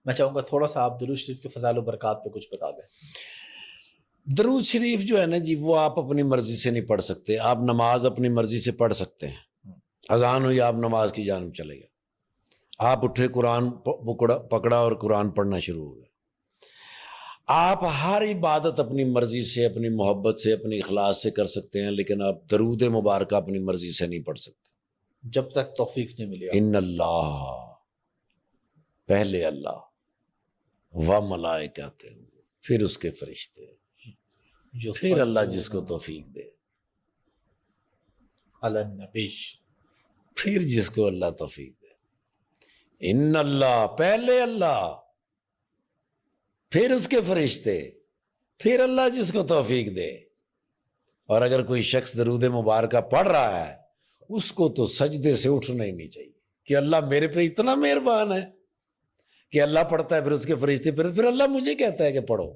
میں چاہوں گا تھوڑا سا آپ درود شریف کے فضائل و برکات پہ کچھ بتا دیں۔ درود شریف جو ہے نا جی، وہ آپ اپنی مرضی سے نہیں پڑھ سکتے۔ آپ نماز اپنی مرضی سے پڑھ سکتے ہیں، اذان ہوئی آپ نماز کی جانب چلے گئے، آپ اٹھے قرآن پکڑا اور قرآن پڑھنا شروع ہو گیا۔ آپ ہر عبادت اپنی مرضی سے، اپنی محبت سے، اپنی اخلاص سے کر سکتے ہیں، لیکن آپ درود مبارکہ اپنی مرضی سے نہیں پڑھ سکتے جب تک توفیق نہیں ملی۔ ان اللہ، پہلے اللہ، و ملائکۃ، پھر اس کے فرشتے، پھر اللہ جس کو توفیق دے، علی النبی، پھر جس کو اللہ توفیق دے۔ ان اللہ، پہلے اللہ، پھر اس کے فرشتے، پھر اللہ جس کو توفیق دے۔ اور اگر کوئی شخص درود مبارکہ پڑھ رہا ہے، اس کو تو سجدے سے اٹھنا ہی نہیں چاہیے کہ اللہ میرے پہ اتنا مہربان ہے کہ اللہ پڑھتا ہے، پھر اس کے فرشتے، پھر اللہ مجھے کہتا ہے کہ پڑھو۔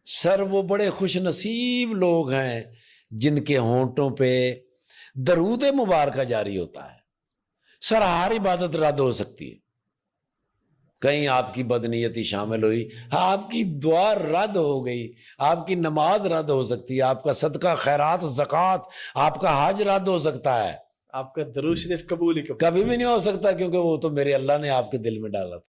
سر وہ بڑے خوش نصیب لوگ ہیں جن کے ہونٹوں پہ درود مبارکہ جاری ہوتا ہے۔ سر ہر عبادت رد ہو سکتی ہے، کہیں آپ کی بدنیتی شامل ہوئی، آپ کی دعا رد ہو گئی، آپ کی نماز رد ہو سکتی ہے، آپ کا صدقہ خیرات زکوٰۃ، آپ کا حج رد ہو سکتا ہے، آپ کا درود شریف قبول ہی کبھی بھی نہیں ہو سکتا، کیونکہ وہ تو میرے اللہ نے آپ کے دل میں ڈالا تھا۔